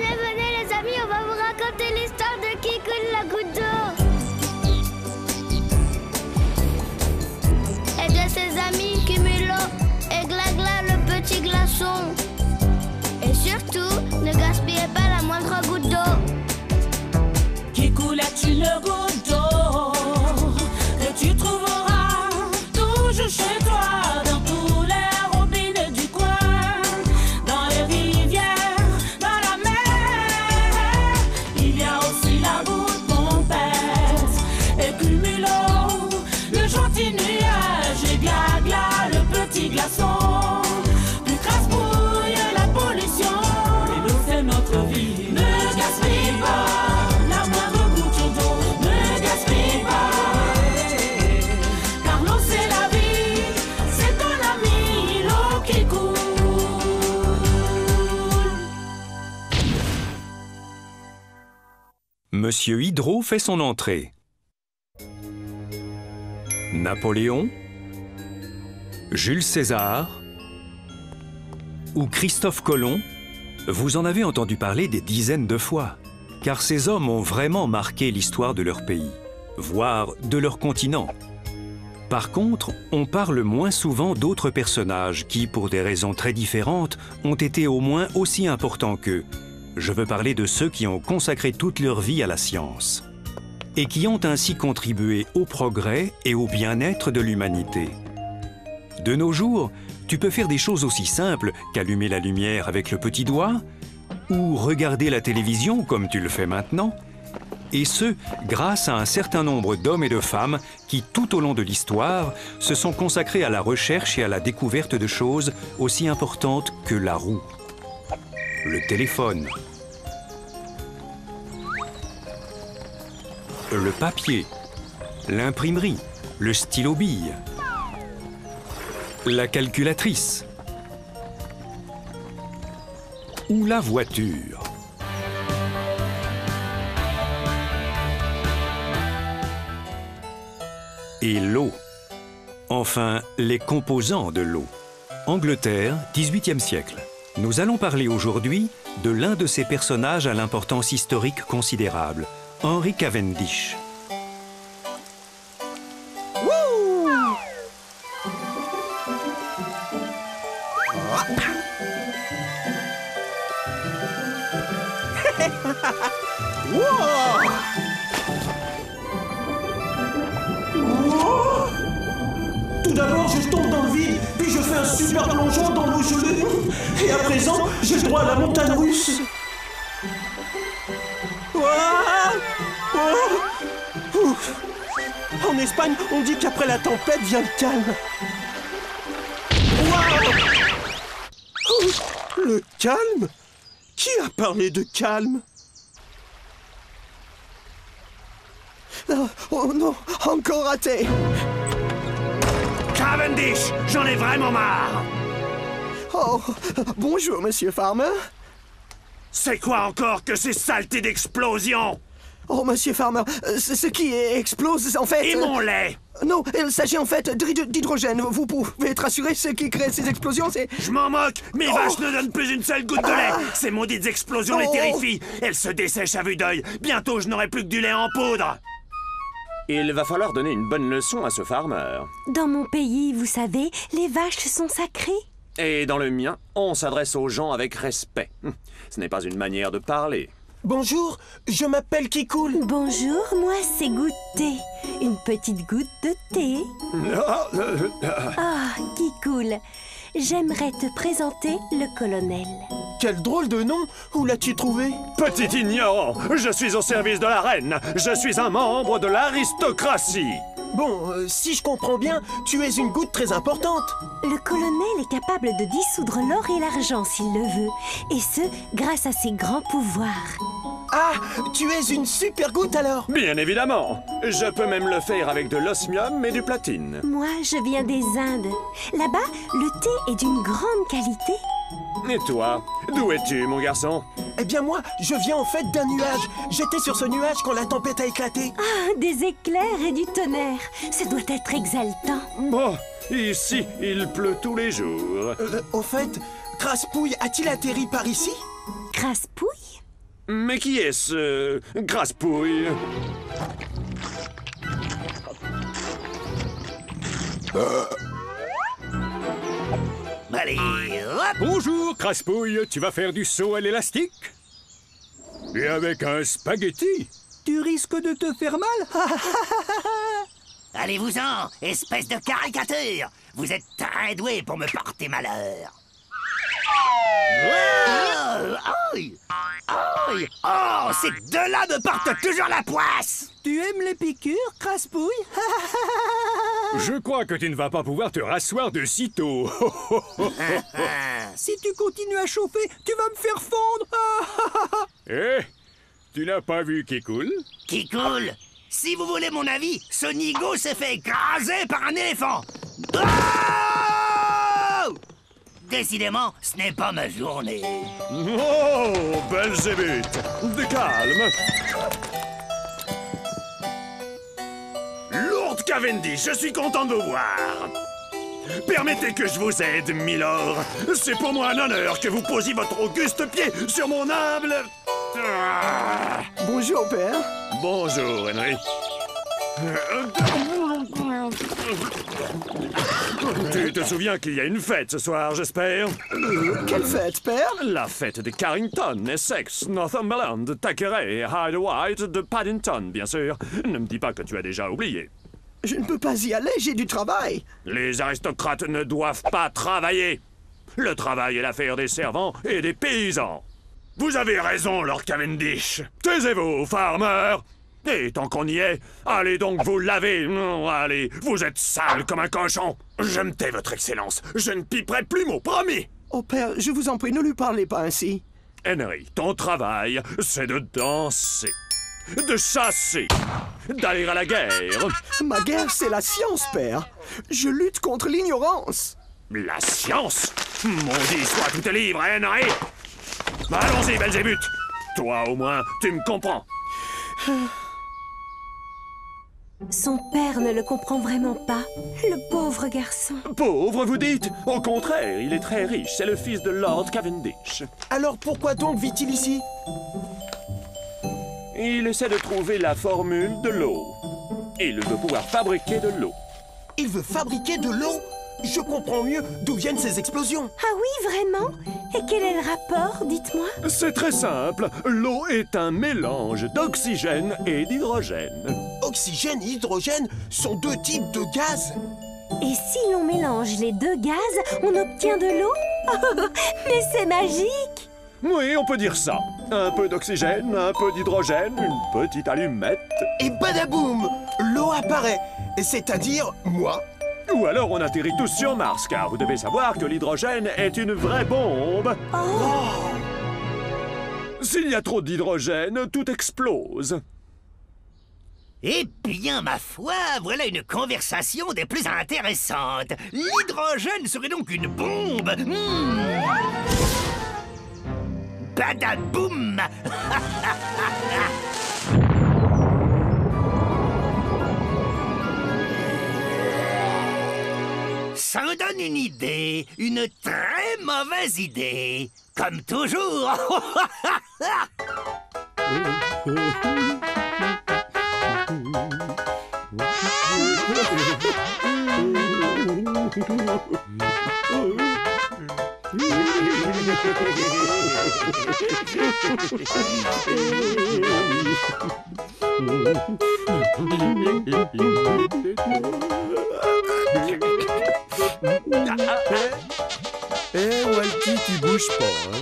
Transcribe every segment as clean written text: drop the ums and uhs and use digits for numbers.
venez les amis, on va vous raconter l'histoire de Kikoul la goutte d'eau. Et de ses amis Cumulo et Glagla le petit glaçon. Et surtout, ne gaspillez pas la moindre goutte d'eau. Kikoul est une goutte d'eau que tu trouveras toujours chez toi, dans tous les robinets du coin, dans les rivières, dans la mer. Il y a aussi la goutte pompette et Cumulo, le gentil nuage, et Glagla, le petit glaçon. Du casse-bouille et la pollution, et nous c'est notre vie. Ne gaspille pas la moindre goutte d'eau, ne gaspille pas, car l'eau c'est la vie, c'est ton ami, l'eau qui coule. Monsieur Hydro fait son entrée. Napoléon, Jules César ou Christophe Colomb, vous en avez entendu parler des dizaines de fois, car ces hommes ont vraiment marqué l'histoire de leur pays, voire de leur continent. Par contre, on parle moins souvent d'autres personnages qui, pour des raisons très différentes, ont été au moins aussi importants qu'eux. Je veux parler de ceux qui ont consacré toute leur vie à la science et qui ont ainsi contribué au progrès et au bien-être de l'humanité. De nos jours, tu peux faire des choses aussi simples qu'allumer la lumière avec le petit doigt ou regarder la télévision comme tu le fais maintenant, et ce, grâce à un certain nombre d'hommes et de femmes qui, tout au long de l'histoire, se sont consacrés à la recherche et à la découverte de choses aussi importantes que la roue, le téléphone, le papier, l'imprimerie, le stylo-bille, la calculatrice ou la voiture. Et l'eau. Enfin, les composants de l'eau. Angleterre, 18e siècle. Nous allons parler aujourd'hui de l'un de ces personnages à l'importance historique considérable, Henry Cavendish. Tout d'abord, je tombe dans le vide, puis je fais un super plongeon dans l'eau gelée. Et à présent, j'ai le droit à la montagne russe. Ouf. En Espagne, on dit qu'après la tempête vient le calme. Le calme? Qui a parlé de calme? Oh non, encore raté. Cavendish, j'en ai vraiment marre. Oh, bonjour, monsieur Farmer. C'est quoi encore que ces saletés d'explosion? Oh, monsieur Farmer, ce qui explose, en fait... Et mon lait? Non, il s'agit en fait d'hydrogène. Vous pouvez être assuré, ce qui crée ces explosions, c'est... Je m'en moque. Mes vaches ne donnent plus une seule goutte de lait. Ces maudites explosions les terrifient. Elles se dessèchent à vue d'œil. Bientôt, je n'aurai plus que du lait en poudre. Il va falloir donner une bonne leçon à ce farmer. Dans mon pays, vous savez, les vaches sont sacrées. Et dans le mien, on s'adresse aux gens avec respect. Ce n'est pas une manière de parler. Bonjour, je m'appelle Kikoul. Bonjour, moi c'est Goûter. Une petite goutte de thé. Ah, Kikoul, j'aimerais te présenter le colonel. Quel drôle de nom. Où l'as-tu trouvé? Petit ignorant, je suis au service de la reine. Je suis un membre de l'aristocratie. Bon, si je comprends bien, tu es une goutte très importante. Le colonel est capable de dissoudre l'or et l'argent s'il le veut. Et ce, grâce à ses grands pouvoirs. Ah, tu es une super goutte alors. Bien évidemment. Je peux même le faire avec de l'osmium et du platine. Moi, je viens des Indes. Là-bas, le thé est d'une grande qualité. Et toi, d'où es-tu, mon garçon? Eh bien moi, je viens en fait d'un nuage. J'étais sur ce nuage quand la tempête a éclaté. Ah, des éclairs et du tonnerre. Ça doit être exaltant. Bon, ici, il pleut tous les jours. Au fait, Craspouille a-t-il atterri par ici? Craspouille? Mais qui est ce grasse-pouille? Allez, hop! Bonjour, Craspouille. Tu vas faire du saut à l'élastique? Et avec un spaghetti? Tu risques de te faire mal? Allez-vous-en, espèce de caricature! Vous êtes très doué pour me porter malheur. Oh, aïe! Aïe! Oh, ces deux-là me portent toujours la poisse! Tu aimes les piqûres, Craspouille? Je crois que tu ne vas pas pouvoir te rasseoir de sitôt. Si tu continues à chauffer, tu vas me faire fondre. Eh, tu n'as pas vu qui coule? Qui coule? Si vous voulez mon avis, ce nigo s'est fait écraser par un éléphant. Oh! Décidément, ce n'est pas ma journée. Oh, Belzébuth! De calme! Lord Cavendish, je suis content de vous voir. Permettez que je vous aide, Milord. C'est pour moi un honneur que vous posiez votre auguste pied sur mon humble... Ah. Bonjour, père. Bonjour, Henry. Tu te souviens qu'il y a une fête ce soir, j'espère? Quelle fête, père? La fête de Carrington, Essex, Northumberland, Thackeray, Hyde-White, de Paddington, bien sûr. Ne me dis pas que tu as déjà oublié. Je ne peux pas y aller, j'ai du travail. Les aristocrates ne doivent pas travailler. Le travail est l'affaire des servants et des paysans. Vous avez raison, Lord Cavendish. Taisez-vous, farmer. Et tant qu'on y est, allez donc vous laver. Allez, vous êtes sale comme un cochon. Je me tais, votre excellence. Je ne piperai plus mot, promis. Oh, père, je vous en prie, ne lui parlez pas ainsi. Henry, ton travail, c'est de danser, de chasser, d'aller à la guerre. Ma guerre, c'est la science, père. Je lutte contre l'ignorance. La science? Maudit soit tout livre, Henry. Allons-y, Belzébuth. Toi, au moins, tu me comprends. Son père ne le comprend vraiment pas. Le pauvre garçon. Pauvre, vous dites? Au contraire, il est très riche. C'est le fils de Lord Cavendish. Alors pourquoi donc vit-il ici? Il essaie de trouver la formule de l'eau. Il veut pouvoir fabriquer de l'eau. Il veut fabriquer de l'eau? Je comprends mieux d'où viennent ces explosions. Ah oui, vraiment? Et quel est le rapport, dites-moi? C'est très simple. L'eau est un mélange d'oxygène et d'hydrogène. Oxygène et hydrogène sont deux types de gaz. Et si l'on mélange les deux gaz, on obtient de l'eau? Oh, mais c'est magique! Oui, on peut dire ça. Un peu d'oxygène, un peu d'hydrogène, une petite allumette. Et badaboum! L'eau apparaît, c'est-à-dire moi. Ou alors on atterrit tous sur Mars, car vous devez savoir que l'hydrogène est une vraie bombe. Oh. S'il y a trop d'hydrogène, tout explose. Eh bien, ma foi, voilà une conversation des plus intéressantes. L'hydrogène serait donc une bombe. Badaboum! Ça me donne une idée, une très mauvaise idée, comme toujours. Eh, Walkie, tu bouges pas, hein?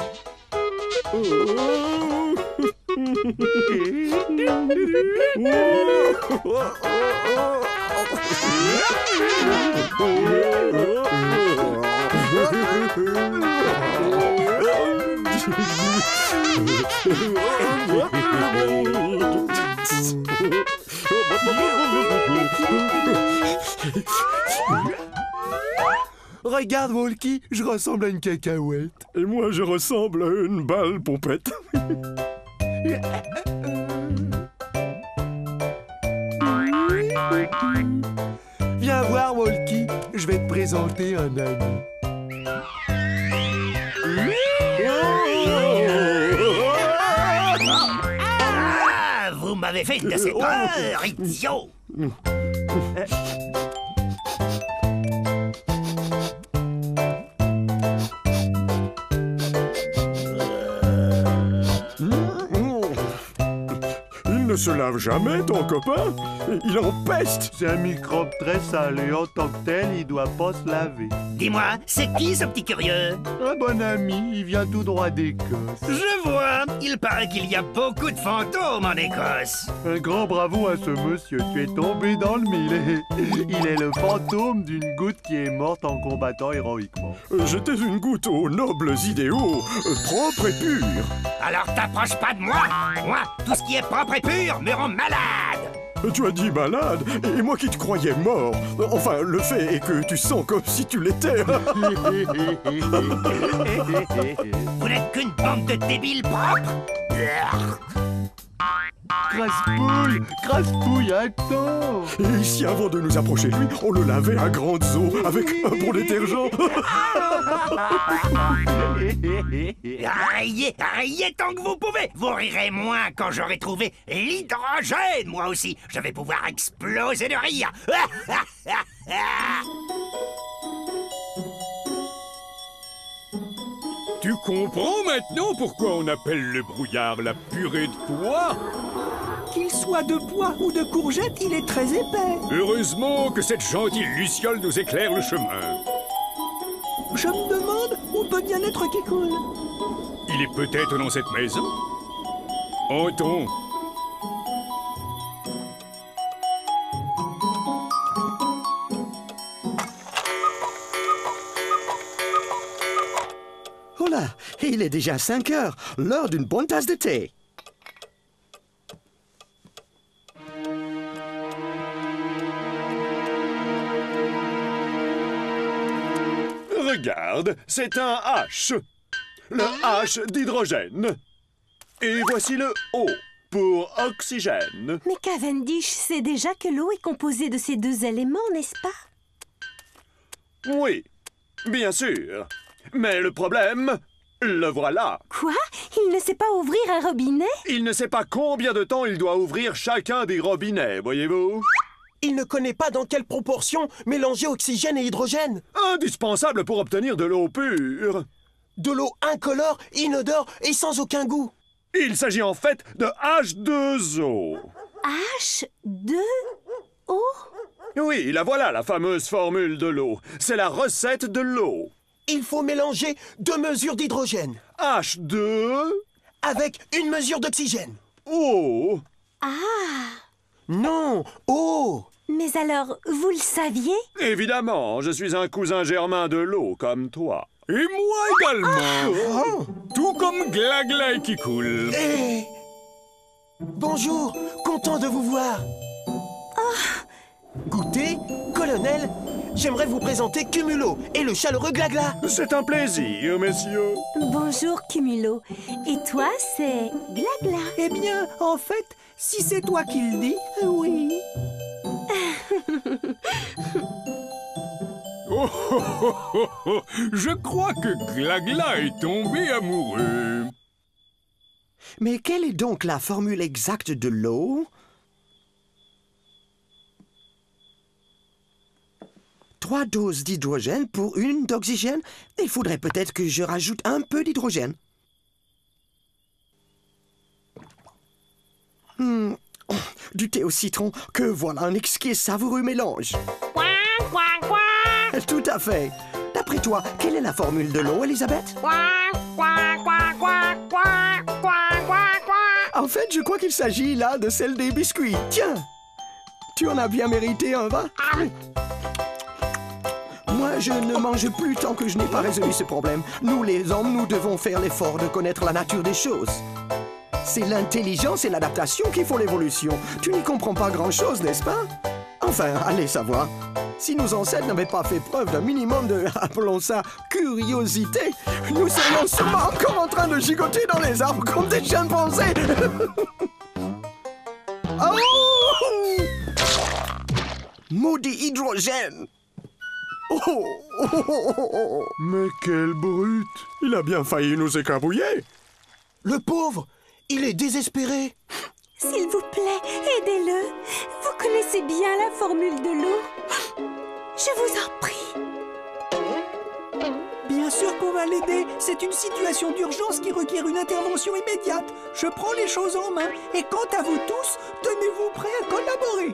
Regarde, Walkie, je ressemble à une cacahuète. Et moi, je ressemble à une balle pompette. Viens voir, Walkie, je vais te présenter un ami. m'avez fait une de ces peurs, idiot. Il ne se lave jamais, ton copain. Il empeste. C'est un microbe très sale et en tant que tel, il doit pas se laver. Dis-moi, c'est qui ce petit curieux? Un bon ami, il vient tout droit d'Écosse. Je vois, il paraît qu'il y a beaucoup de fantômes en Écosse. Un grand bravo à ce monsieur, tu es tombé dans le mille. Il est le fantôme d'une goutte qui est morte en combattant héroïquement. J'étais une goutte aux nobles idéaux, propres et purs. Alors t'approches pas de moi. Moi, tout ce qui est propre et pur me rend malade. Tu as dit malade, et moi qui te croyais mort. Enfin, le fait est que tu sens comme si tu l'étais. Vous n'êtes qu'une bande de débiles propres. Crasse-pouille, attends. Et si avant de nous approcher de lui, on le lavait à grandes eaux avec un bon détergent. Riez tant que vous pouvez. Vous rirez moins quand j'aurai trouvé l'hydrogène, moi aussi. Je vais pouvoir exploser de rire. Tu comprends maintenant pourquoi on appelle le brouillard la purée de pois? Qu'il soit de pois ou de courgettes, il est très épais. Heureusement que cette gentille luciole nous éclaire le chemin. Je me demande où peut bien être qui coule. Il est peut-être dans cette maison. Entrons. Oh là, il est déjà 5 heures, l'heure d'une bonne tasse de thé. Regarde, c'est un H. Le H d'hydrogène. Et voici le O pour oxygène. Mais Cavendish sait déjà que l'eau est composée de ces deux éléments, n'est-ce pas? Oui, bien sûr. Mais le problème, le voilà. Quoi? Il ne sait pas ouvrir un robinet? Il ne sait pas combien de temps il doit ouvrir chacun des robinets, voyez-vous? Il ne connaît pas dans quelle proportion mélanger oxygène et hydrogène. Indispensable pour obtenir de l'eau pure. De l'eau incolore, inodore et sans aucun goût. Il s'agit en fait de H2O. H2O? Oui, la voilà, la fameuse formule de l'eau. C'est la recette de l'eau. Il faut mélanger 2 mesures d'hydrogène. H2... avec une mesure d'oxygène. O. Ah! Non, O. Mais alors, vous le saviez? Évidemment, je suis un cousin germain de l'eau, comme toi. Et moi également. Tout comme Glagla qui coule. Bonjour, content de vous voir. Goûtez, colonel, j'aimerais vous présenter Cumulo et le chaleureux Glagla. C'est un plaisir, messieurs. Bonjour, Cumulo. Et toi, c'est Glagla. Eh bien, en fait, si c'est toi qui le dis, oui. Oh, oh, oh, oh, oh. Je crois que Glagla est tombé amoureux. Mais quelle est donc la formule exacte de l'eau? 3 doses d'hydrogène pour 1 d'oxygène. Il faudrait peut-être que je rajoute un peu d'hydrogène. Du thé au citron, que voilà un exquis savoureux mélange. Tout à fait. D'après toi, quelle est la formule de l'eau, Elisabeth? En fait, je crois qu'il s'agit là de celle des biscuits. Tiens, tu en as bien mérité un, va? Moi, je ne mange plus tant que je n'ai pas résolu ce problème. Nous, les hommes, nous devons faire l'effort de connaître la nature des choses. C'est l'intelligence et l'adaptation qui font l'évolution. Tu n'y comprends pas grand-chose, n'est-ce pas? Enfin, allez savoir. Si nos ancêtres n'avaient pas fait preuve d'un minimum de, appelons ça, curiosité, nous serions sûrement encore en train de gigoter dans les arbres comme des chimpanzés. Oh! Maudit hydrogène! Oh, oh, oh, oh, oh. Mais quel brute! Il a bien failli nous écrabouiller. Le pauvre, il est désespéré. S'il vous plaît, aidez-le. Vous connaissez bien la formule de l'eau. Je vous en prie. Bien sûr qu'on va l'aider. C'est une situation d'urgence qui requiert une intervention immédiate. Je prends les choses en main. Et quant à vous tous, tenez-vous prêts à collaborer.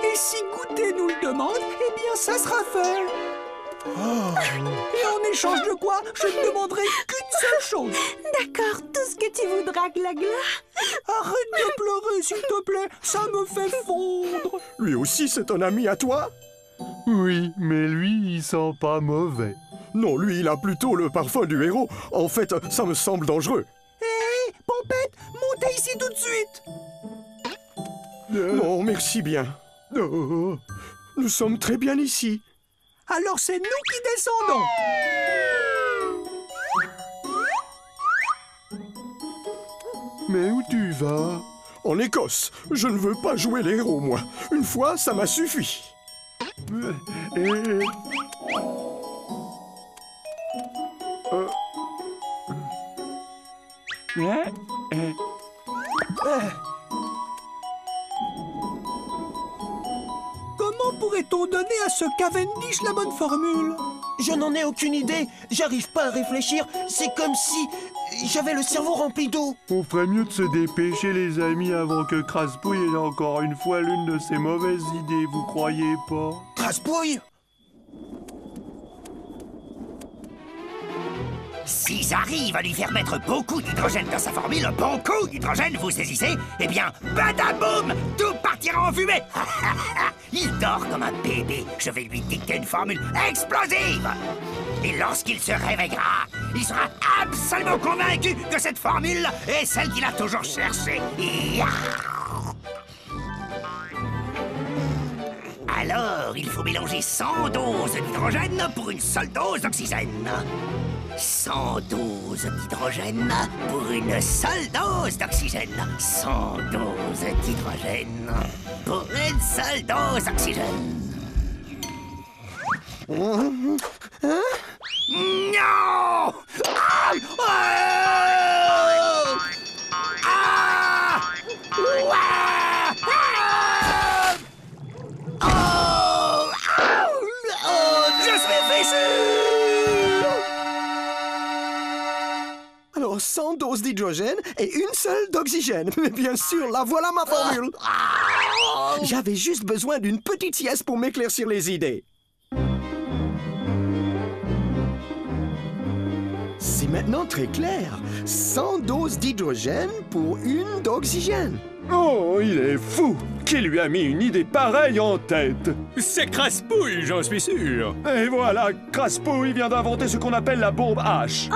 Et si Goûter nous le demande, eh bien ça sera fait. Et en échange de quoi, je ne demanderai qu'une seule chose. D'accord, tout ce que tu voudras, Glagla. Arrête de pleurer, s'il te plaît. Ça me fait fondre. Lui aussi, c'est un ami à toi? Oui, mais lui, il sent pas mauvais. Non, lui, il a plutôt le parfum du héros. En fait, ça me semble dangereux. Hé, Pompette, montez ici tout de suite. Non, merci bien. Nous sommes très bien ici. Alors c'est nous qui descendons. Mais où tu vas? En Écosse. Je ne veux pas jouer les héros, moi. Une fois, ça m'a suffi. Comment pourrait-on donner à ce Cavendish la bonne formule? Je n'en ai aucune idée. J'arrive pas à réfléchir. C'est comme si j'avais le cerveau rempli d'eau. On ferait mieux de se dépêcher, les amis, avant que Craspouille ait encore une fois l'une de ses mauvaises idées, vous croyez pas? Craspouille? S'ils arrivent à lui faire mettre beaucoup d'hydrogène dans sa formule, beaucoup d'hydrogène, vous saisissez, eh bien, badaboum, tout partira en fumée. Il dort comme un bébé. Je vais lui dicter une formule explosive. Et lorsqu'il se réveillera, il sera absolument convaincu que cette formule est celle qu'il a toujours cherchée. Alors, il faut mélanger 100 doses d'hydrogène pour une seule dose d'oxygène. 100 doses d'hydrogène pour une seule dose d'oxygène. 100 doses d'hydrogène pour une seule dose d'oxygène. Non! Ah! Ah! Je suis fichu! Alors, 100 doses d'hydrogène et une seule d'oxygène. Mais bien sûr, là voilà ma formule. J'avais juste besoin d'une petite sieste pour m'éclaircir les idées. C'est maintenant très clair. 100 doses d'hydrogène pour une d'oxygène. Oh, il est fou! Qui lui a mis une idée pareille en tête? C'est Craspouille, j'en suis sûr. Et voilà, Craspouille vient d'inventer ce qu'on appelle la bombe H. Oh,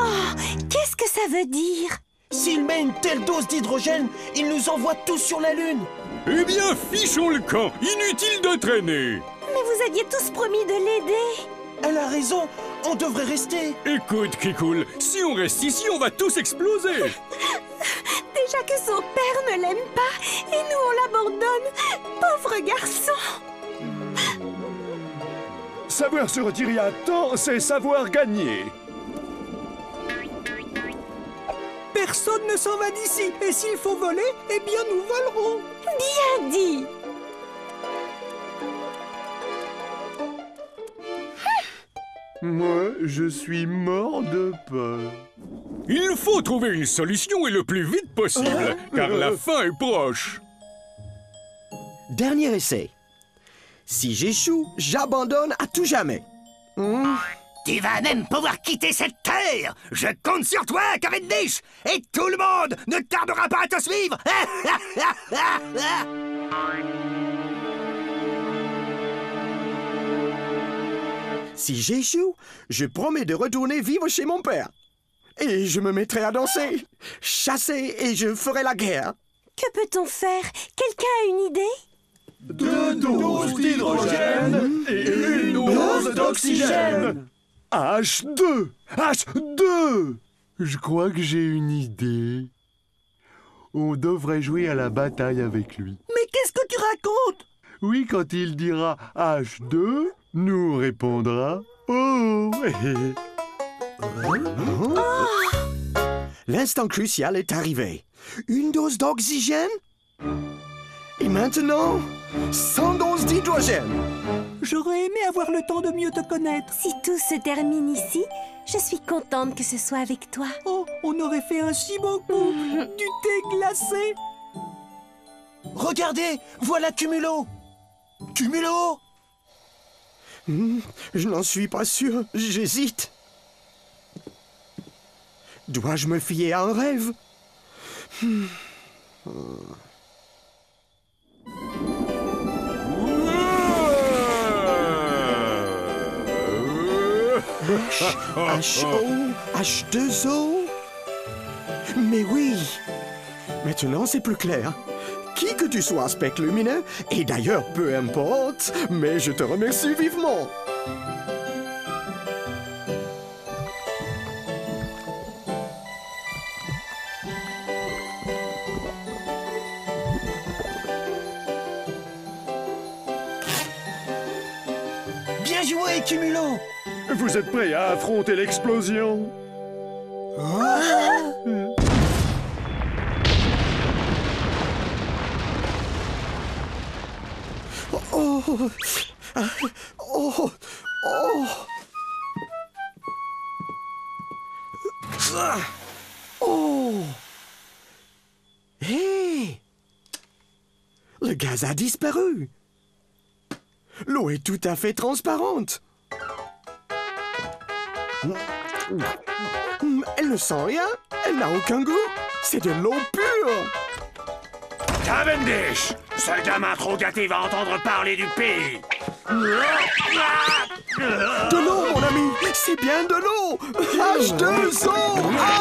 qu'est-ce que ça veut dire? S'il met une telle dose d'hydrogène, il nous envoie tous sur la Lune. Eh bien, fichons le camp. Inutile de traîner. Mais vous aviez tous promis de l'aider. Elle a raison, on devrait rester. Écoute, Kikoul, si on reste ici, on va tous exploser. Déjà que son père ne l'aime pas, et nous on l'abandonne. Pauvre garçon. Savoir se retirer à temps, c'est savoir gagner. Personne ne s'en va d'ici. Et s'il faut voler, eh bien nous volerons. Bien dit. Moi, je suis mort de peur. Il faut trouver une solution et le plus vite possible, car la fin est proche. Dernier essai. Si j'échoue, j'abandonne à tout jamais. Tu vas même pouvoir quitter cette terre. Je compte sur toi, Cavendish. Et tout le monde ne tardera pas à te suivre. Si j'échoue, je promets de retourner vivre chez mon père. Et je me mettrai à danser, chasser et je ferai la guerre. Que peut-on faire? Quelqu'un a une idée? 2 doses d'hydrogène et une dose d'oxygène. H2! H2! Je crois que j'ai une idée. On devrait jouer à la bataille avec lui. Mais qu'est-ce que tu racontes? Oui, quand il dira H2, nous on répondra Oh! L'instant crucial est arrivé. Une dose d'oxygène? maintenant, 100 doses d'hydrogène. J'aurais aimé avoir le temps de mieux te connaître. Si tout se termine ici, je suis contente que ce soit avec toi. Oh, on aurait fait un si beau coup. Du thé glacé. Regardez, voilà Cumulo. Cumulo! Je n'en suis pas sûr, j'hésite. Dois-je me fier à un rêve? H-O, H2O. Mais oui. Maintenant, c'est plus clair. Qui que tu sois, Spectre lumineux, et d'ailleurs, peu importe, mais je te remercie vivement. Bien joué, Cumulo! Vous êtes prêts à affronter l'explosion? Oh, oh, oh. Oh. Hé! Le gaz a disparu. L'eau est tout à fait transparente. Elle ne sent rien. Elle n'a aucun goût. C'est de l'eau pure. Cavendish! Ce gamin trop gâté va entendre parler du pays! De l'eau, mon ami! C'est bien de l'eau! H2O!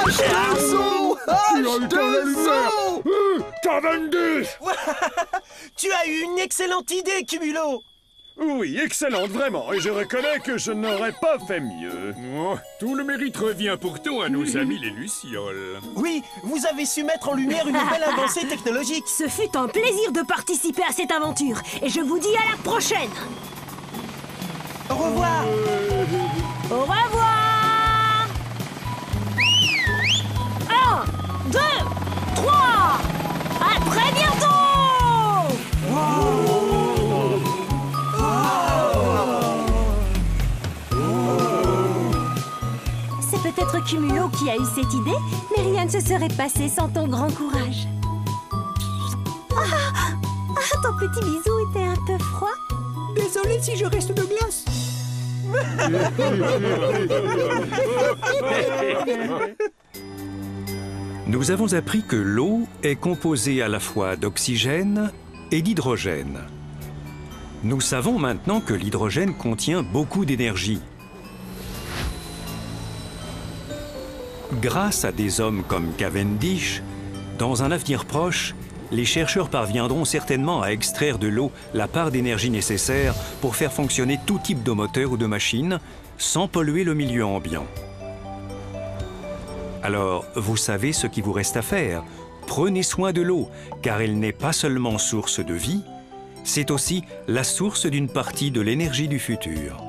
H2O! H2O! Cavendish! Tu as eu une excellente idée, Cumulo! Oui, excellente, vraiment, et je reconnais que je n'aurais pas fait mieux. Oh, tout le mérite revient pourtant à nos amis les Lucioles. Oui, vous avez su mettre en lumière une nouvelle avancée technologique. Ce fut un plaisir de participer à cette aventure, et je vous dis à la prochaine. Au revoir. Au revoir. 1, 2, 3. À très bientôt. C'est peut-être Cumulo qui a eu cette idée, mais rien ne se serait passé sans ton grand courage. Ton petit bisou était un peu froid. Désolé si je reste de glace. Nous avons appris que l'eau est composée à la fois d'oxygène et d'hydrogène. Nous savons maintenant que l'hydrogène contient beaucoup d'énergie. Grâce à des hommes comme Cavendish, dans un avenir proche, les chercheurs parviendront certainement à extraire de l'eau la part d'énergie nécessaire pour faire fonctionner tout type de moteur ou de machine sans polluer le milieu ambiant. Alors, vous savez ce qu'il vous reste à faire. Prenez soin de l'eau, car elle n'est pas seulement source de vie, c'est aussi la source d'une partie de l'énergie du futur.